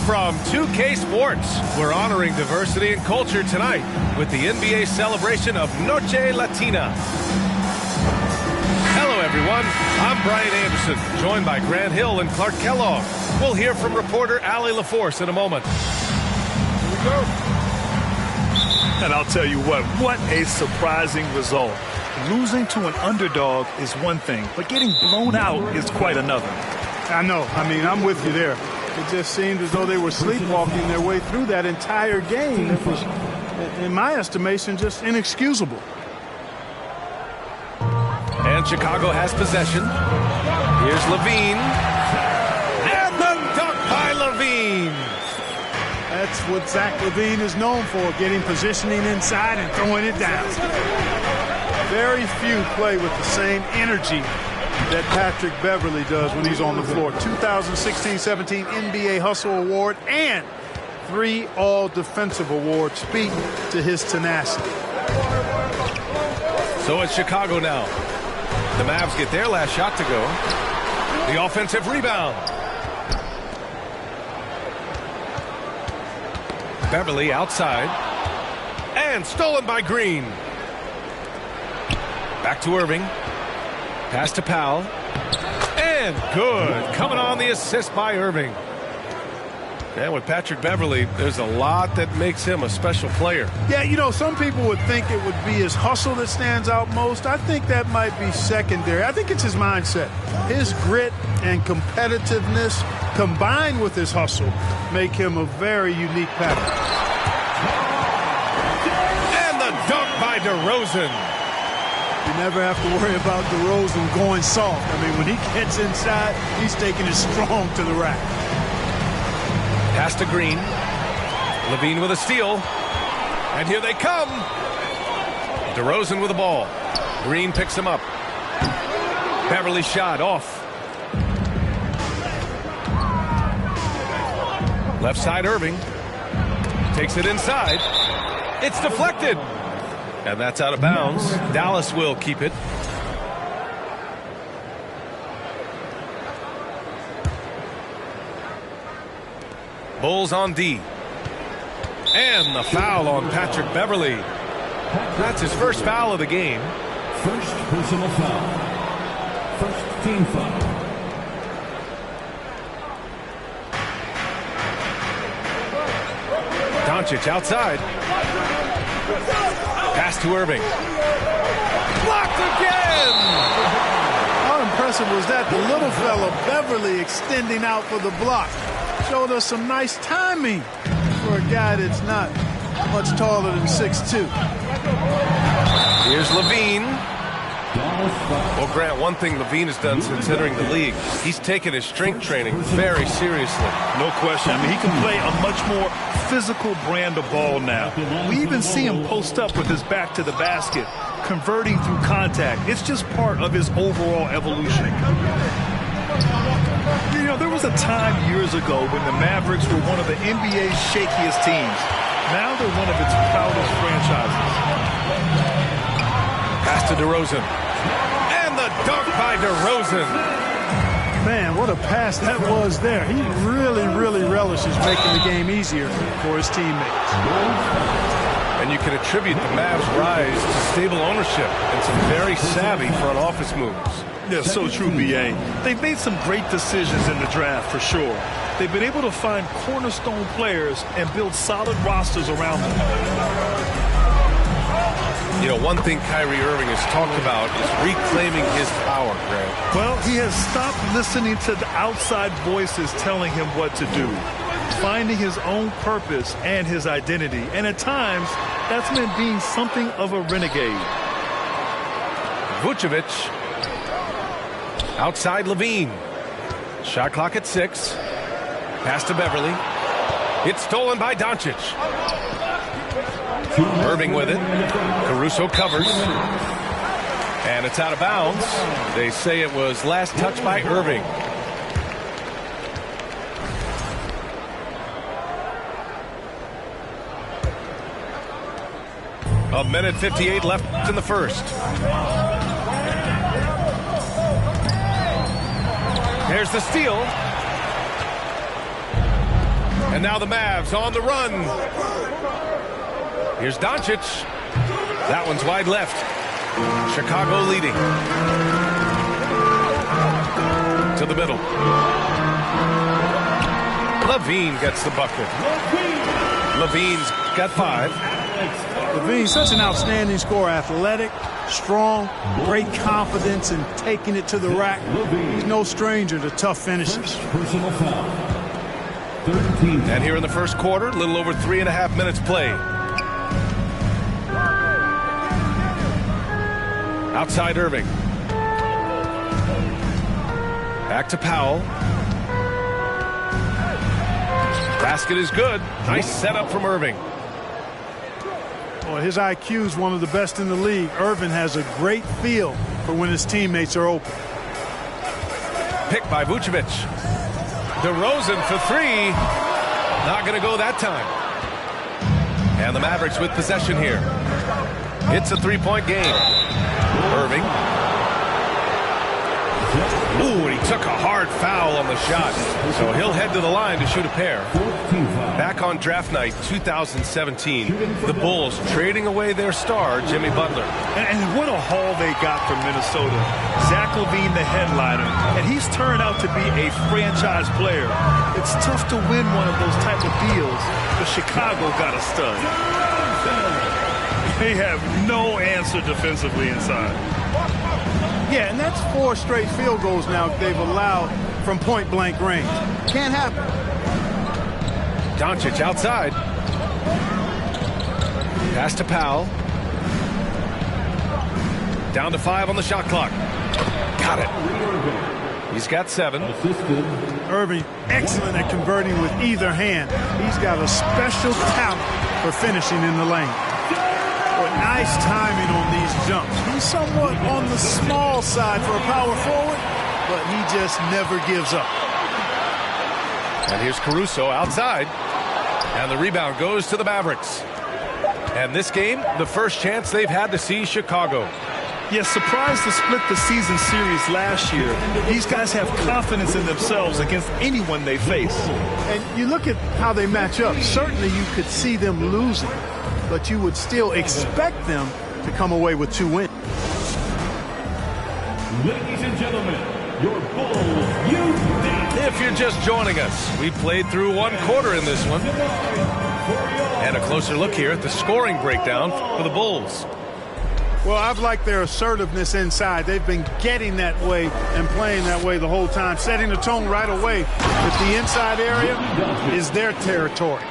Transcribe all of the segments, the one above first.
from 2K Sports. We're honoring diversity and culture tonight with the NBA celebration of Noche Latina. Hello, everyone. I'm Brian Anderson, joined by Grant Hill and Clark Kellogg. We'll hear from reporter Allie LaForce in a moment. Here we go. And I'll tell you what a surprising result. Losing to an underdog is one thing, but getting blown out is quite another. I know. I mean, I'm with you there. It just seemed as though they were sleepwalking their way through that entire game. It was, in my estimation, just inexcusable. And Chicago has possession. Here's LaVine. And the dunk by LaVine. That's what Zach LaVine is known for, getting positioning inside and throwing it down. Very few play with the same energy that Patrick Beverley does when he's on the floor. 2016-17 NBA Hustle Award and 3 All-Defensive Awards speak to his tenacity. So it's Chicago now. The Mavs get their last shot to go. The offensive rebound. Beverley outside. And stolen by Green. Back to Irving. Pass to Powell. And good. Coming on the assist by Irving. And with Patrick Beverley, there's a lot that makes him a special player. Yeah, you know, some people would think it would be his hustle that stands out most. I think that might be secondary. I think it's his mindset. His grit and competitiveness combined with his hustle make him a very unique pattern. And the dunk by DeRozan. You never have to worry about DeRozan going soft. I mean, when he gets inside, he's taking it strong to the rack. Pass to Green. LaVine with a steal. And here they come. DeRozan with the ball. Green picks him up. Beverley shot off. Left side Irving. Takes it inside. It's deflected. And that's out of bounds. Dallas will keep it. Bulls on D. And the foul on Patrick Beverley. That's his first foul of the game. First personal foul. First team foul. Doncic outside. Pass to Irving. Blocked again! How impressive was that? The little fella, Beverley, extending out for the block. Showed us some nice timing for a guy that's not much taller than 6'2". Here's LaVine. Well, Grant, one thing LaVine has done since entering the league, he's taken his strength training very seriously. No question. I mean, he can play a much more physical brand of ball now. We even see him post up with his back to the basket, converting through contact. It's just part of his overall evolution. You know, there was a time years ago when the Mavericks were one of the NBA's shakiest teams. Now they're one of its proudest franchises. Pass to DeRozan. And the dunk by DeRozan. Man, what a pass that was there. He really, really relishes making the game easier for his teammates. And you can attribute the Mavs' rise to stable ownership and some very savvy front office moves. Yeah, so true, B.A. They've made some great decisions in the draft, for sure. They've been able to find cornerstone players and build solid rosters around them. You know, one thing Kyrie Irving has talked about is reclaiming his power, Grant. Well, he has stopped listening to the outside voices telling him what to do, finding his own purpose and his identity. And at times, that's meant being something of a renegade. Vucevic. Outside LaVine. Shot clock at 6. Pass to Beverley. It's stolen by Doncic. Irving with it. Caruso covers. And it's out of bounds. They say it was last touched by Irving. A minute 58 left in the first. There's the steal. And now the Mavs on the run. Here's Doncic. That one's wide left. Chicago leading. To the middle. LaVine gets the bucket. LaVine's got 5. LaVine's such an outstanding scorer. Athletic, strong, great confidence in taking it to the rack. He's no stranger to tough finishes. Personal foul. 13. And here in the first quarter, a little over 3.5 minutes played. Outside Irving. Back to Powell. Basket is good. Nice setup from Irving. Well, his IQ is one of the best in the league. Irving has a great feel for when his teammates are open. Picked by Vucevic. DeRozan for 3. Not going to go that time. And the Mavericks with possession here. It's a 3-point game. Irving. Ooh, and he took a hard foul on the shot. So he'll head to the line to shoot a pair. Back on draft night 2017, the Bulls trading away their star, Jimmy Butler. And what a haul they got from Minnesota. Zach LaVine, the headliner, and he's turned out to be a franchise player. It's tough to win one of those type of deals, but Chicago got a stud. They have no answer defensively inside. Yeah, and that's 4 straight field goals now they've allowed from point-blank range. Can't happen. Doncic outside. Pass to Powell. Down to 5 on the shot clock. Got it. He's got 7. Irving, excellent at converting with either hand. He's got a special talent for finishing in the lane. Well, nice timing on these jumps. He's somewhat on the small side for a power forward, but he just never gives up. And here's Caruso outside. And the rebound goes to the Mavericks. And this game, the first chance they've had to see Chicago. Yes, surprised to split the season series last year. These guys have confidence in themselves against anyone they face. And you look at how they match up. Certainly you could see them losing, but you would still expect them to come away with 2 wins. Ladies and gentlemen, your Bulls If you're just joining us, we played through 1 quarter in this one. And a closer look here at the scoring breakdown for the Bulls. Well, I've liked their assertiveness inside. They've been getting that way and playing that way the whole time, setting the tone right away that the inside area is their territory.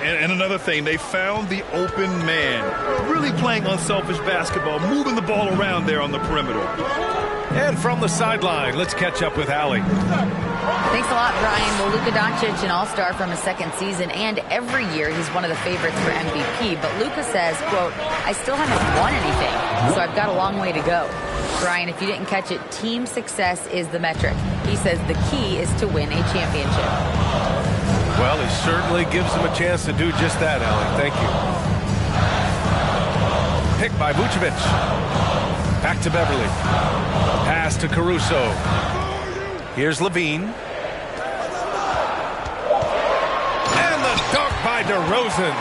And another thing, they found the open man. Really playing unselfish basketball, moving the ball around there on the perimeter. And from the sideline, let's catch up with Allie. Thanks a lot, Brian. Well, Luka Doncic, an all-star from his 2nd season, and every year he's one of the favorites for MVP. But Luka says, quote, I still haven't won anything, so I've got a long way to go. Brian, if you didn't catch it, team success is the metric. He says the key is to win a championship. Well, he certainly gives them a chance to do just that, Allie. Thank you. Picked by Vucevic. Back to Beverly. Pass to Caruso. Here's LaVine. And the dunk by DeRozan.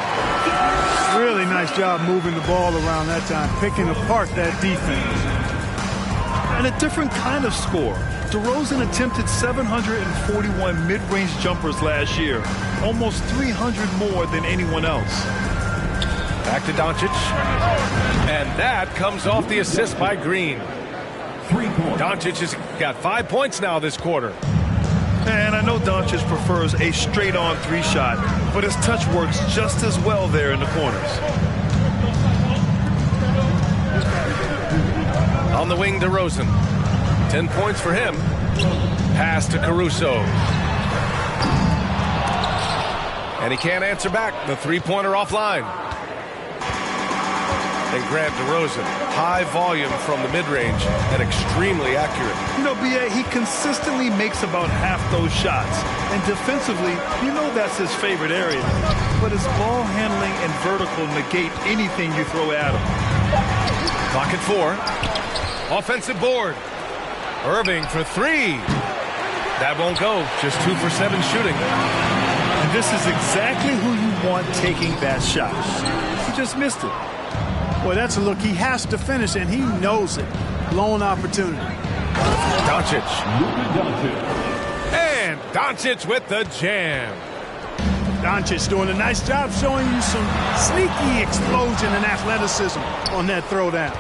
Really nice job moving the ball around that time, picking apart that defense. And a different kind of score. DeRozan attempted 741 mid-range jumpers last year, almost 300 more than anyone else. Back to Doncic. And that comes off the assist by Green. 3 points. Doncic has got 5 points now this quarter. And I know Doncic prefers a straight-on 3-shot, but his touch works just as well there in the corners. On the wing, DeRozan. 10 points for him. Pass to Caruso. And he can't answer back. The 3-pointer offline. And Grant DeRozan, high volume from the mid-range and extremely accurate. You know, B.A., he consistently makes about half those shots. And defensively, you know that's his favorite area. But his ball handling and vertical negate anything you throw at him. Clock at 4. Offensive board. Irving for 3. That won't go. Just 2 for 7 shooting. And this is exactly who you want taking that shot. He just missed it. Boy, that's a look he has to finish, and he knows it. Blown opportunity. Doncic. And Doncic with the jam. Doncic doing a nice job showing you some sneaky explosion and athleticism on that throwdown.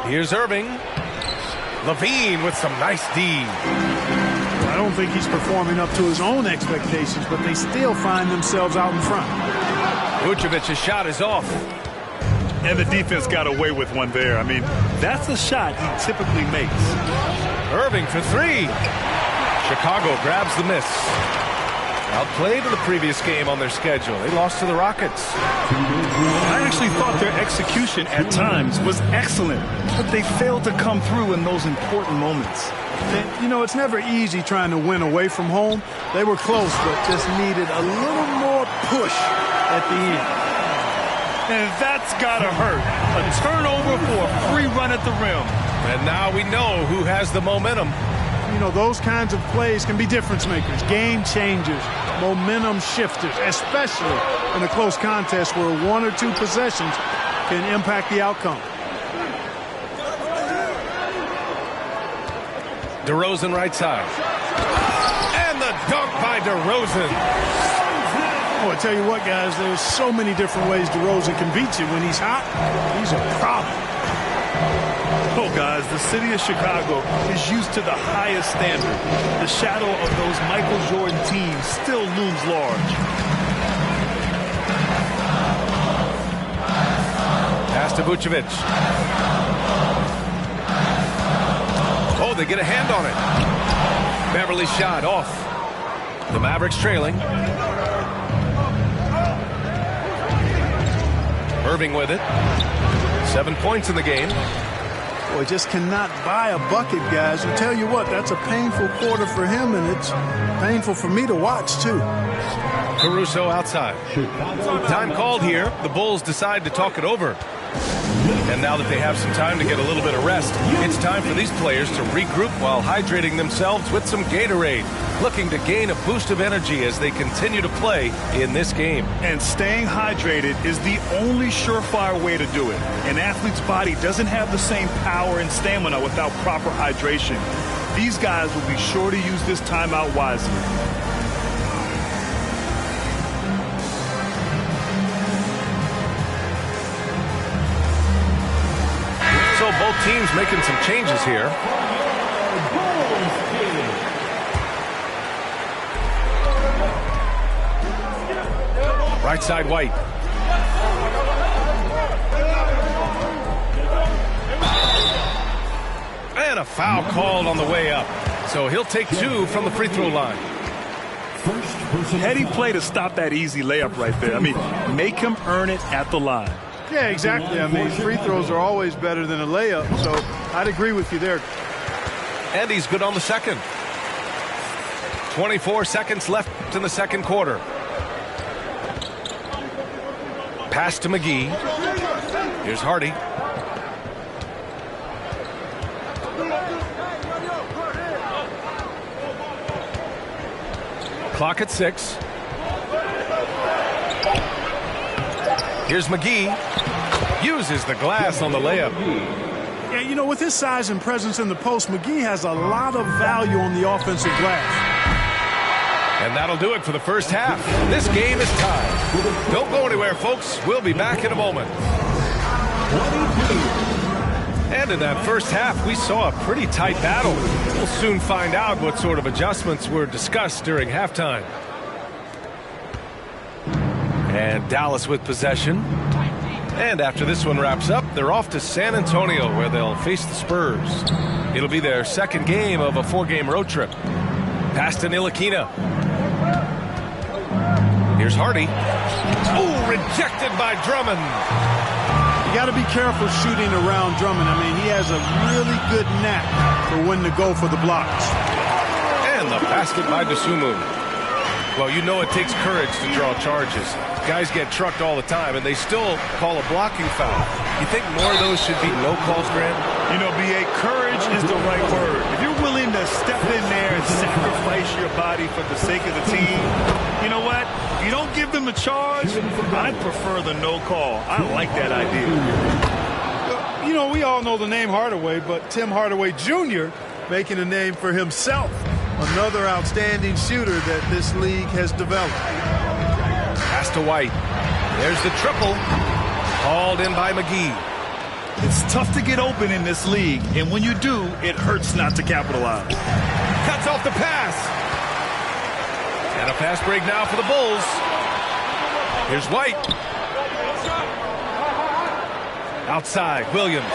Here's Irving. LaVine with some nice D. I don't think he's performing up to his own expectations, but they still find themselves out in front. Vucevic's shot is off. And the defense got away with one there. I mean, that's a shot he typically makes. Irving for three. Chicago grabs the miss. Outplayed in the previous game on their schedule. They lost to the Rockets. I actually thought their execution at times was excellent, but they failed to come through in those important moments. And, you know, it's never easy trying to win away from home. They were close, but just needed a little more push at the end. And that's gotta hurt. A turnover for a free run at the rim. And now we know who has the momentum. You know, those kinds of plays can be difference makers, game changers, momentum shifters, especially in a close contest where one or two possessions can impact the outcome. DeRozan right side. And the dunk by DeRozan. Oh, I tell you what, guys, there's so many different ways DeRozan can beat you. When he's hot, he's a problem. Oh, guys, the city of Chicago is used to the highest standard. The shadow of those Michael Jordan teams still looms large. Pass to Vucevic. Oh, they get a hand on it. Beverly shot off. The Mavericks trailing. Irving with it. 7 points in the game. Boy, just cannot buy a bucket, guys. I tell you what, that's a painful quarter for him, and it's painful for me to watch, too. Caruso outside. Time called here. The Bulls decide to talk it over. And now that they have some time to get a little bit of rest, it's time for these players to regroup while hydrating themselves with some Gatorade, looking to gain a boost of energy as they continue to play in this game. And staying hydrated is the only surefire way to do it. An athlete's body doesn't have the same power and stamina without proper hydration. These guys will be sure to use this timeout wisely. So both teams making some changes here. Right side White. And a foul called on the way up. So he'll take two from the free throw line. Heady play to stop that easy layup right there. I mean, make him earn it at the line. Yeah, exactly. I mean, free throws are always better than a layup, so I'd agree with you there. And he's good on the second. 24 seconds left in the second quarter. Pass to McGee. Here's Hardy. Clock at 6. Here's McGee. Uses the glass on the layup. Yeah, you know, with his size and presence in the post, McGee has a lot of value on the offensive glass. And that'll do it for the first half. This game is tied. Don't go anywhere, folks. We'll be back in a moment. And in that first half, we saw a pretty tight battle. We'll soon find out what sort of adjustments were discussed during halftime. And Dallas with possession. And after this one wraps up, they're off to San Antonio where they'll face the Spurs. It'll be their second game of a 4-game road trip. Pass to Ntilikina. Here's Hardy. Oh, rejected by Drummond. You got to be careful shooting around Drummond. I mean, he has a really good knack for when to go for the blocks. And the basket by Dosunmu. Well, you know it takes courage to draw charges. Guys get trucked all the time, and they still call a blocking foul. You think more of those should be no calls, Grant? You know, B.A., courage is the right word. If you're willing to step in there and sacrifice your body for the sake of the team, you know what? If you don't give them a charge, I prefer the no call. I like that idea. You know, we all know the name Hardaway, but Tim Hardaway Jr. making a name for himself. Another outstanding shooter that this league has developed. Pass to White. There's the triple. Called in by McGee. It's tough to get open in this league, and when you do, it hurts not to capitalize. Cuts off the pass. And a fast break now for the Bulls. Here's White. Outside, Williams.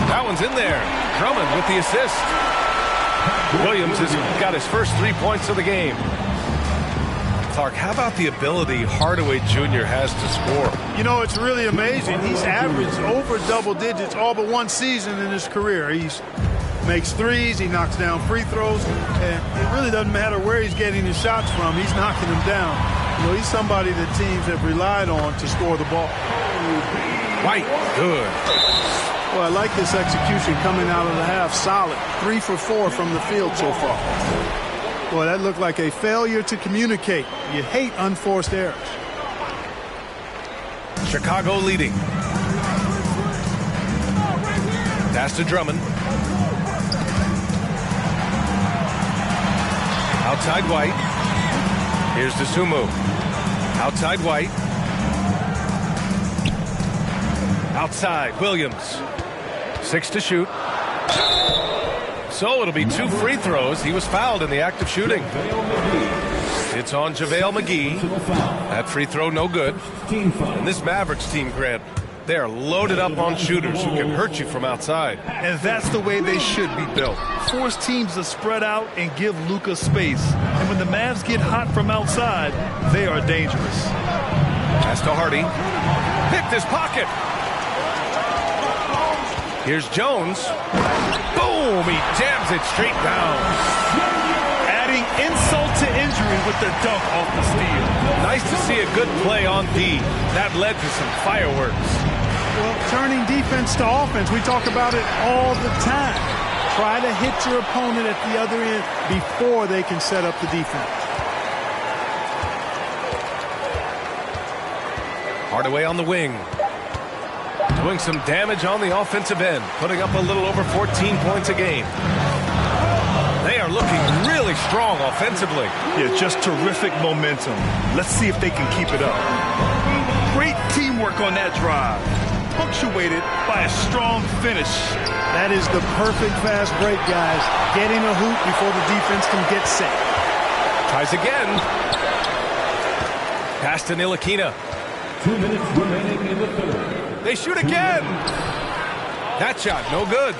That one's in there. Drummond with the assist. Williams has got his first 3 points of the game. Clark, how about the ability Hardaway Jr. has to score? You know, it's really amazing. He's averaged over double digits all but one season in his career. He makes threes, he knocks down free throws, and it really doesn't matter where he's getting his shots from. He's knocking them down. You know, he's somebody that teams have relied on to score the ball. White, good. Well, I like this execution coming out of the half. Solid. 3 for 4 from the field so far. Boy, that looked like a failure to communicate. You hate unforced errors. Chicago leading. Pass to Drummond. Outside White. Here's Dosunmu. Outside White. Outside Williams. 6 to shoot. So it'll be 2 free throws. He was fouled in the act of shooting. It's on JaVale McGee. That free throw no good. And this Mavericks team, Grant, they are loaded up on shooters who can hurt you from outside. And that's the way they should be built. Force teams to spread out and give Luka space. And when the Mavs get hot from outside, they are dangerous. Pass to Hardy. Picked his pocket. Here's Jones. Boom! He jams it straight down. Adding insult to injury with the dunk off the steal. Nice to see a good play on D. That led to some fireworks. Well, turning defense to offense, we talk about it all the time. Try to hit your opponent at the other end before they can set up the defense. Hardaway on the wing. Doing some damage on the offensive end, putting up a little over 14 points a game. They are looking really strong offensively. Yeah, just terrific momentum. Let's see if they can keep it up. Great teamwork on that drive, punctuated by a strong finish. That is the perfect fast break, guys. Getting a hoop before the defense can get set. Tries again. Pass to Ntilikina. 2 minutes remaining in the third. They shoot again. That shot, no good.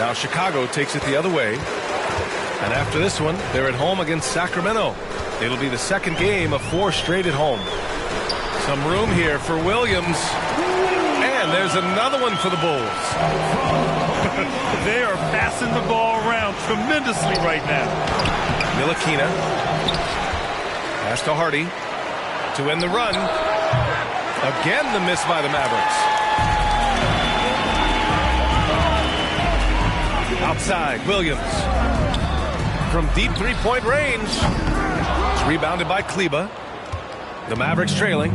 Now Chicago takes it the other way. And after this one, they're at home against Sacramento. It'll be the second game of 4 straight at home. Some room here for Williams. And there's another one for the Bulls. They are passing the ball around tremendously right now. Ntilikina. Pass to Hardy to end the run. Again, the miss by the Mavericks. Outside, Williams. From deep three-point range. It's rebounded by Kleber. The Mavericks trailing.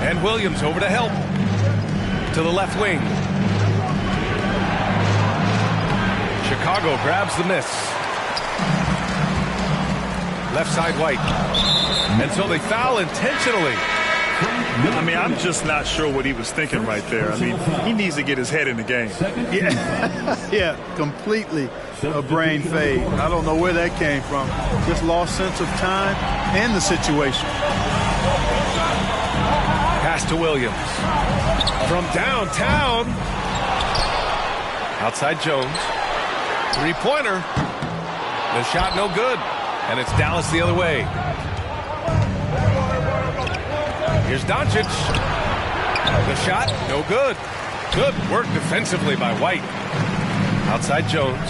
And Williams over to help. To the left wing. Chicago grabs the miss. Left side White. And so they foul intentionally. I mean, I'm just not sure what he was thinking right there. I mean, he needs to get his head in the game. Yeah, completely a brain fade. I don't know where that came from. Just lost sense of time and the situation. Pass to Williams. From downtown. Outside Jones. Three-pointer. The shot no good. And it's Dallas the other way. Here's Doncic. The shot, no good. Good work defensively by White. Outside Jones.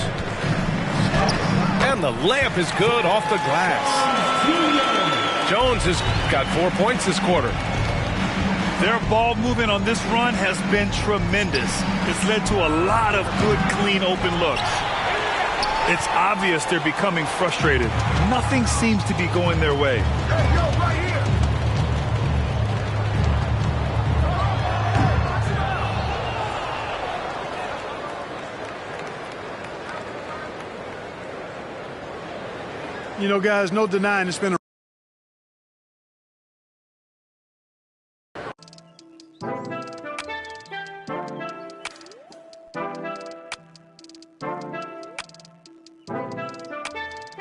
And the layup is good off the glass. Jones has got 4 points this quarter. Their ball movement on this run has been tremendous. It's led to a lot of good, clean, open looks. It's obvious they're becoming frustrated. Nothing seems to be going their way. You know, guys, no denying it's been a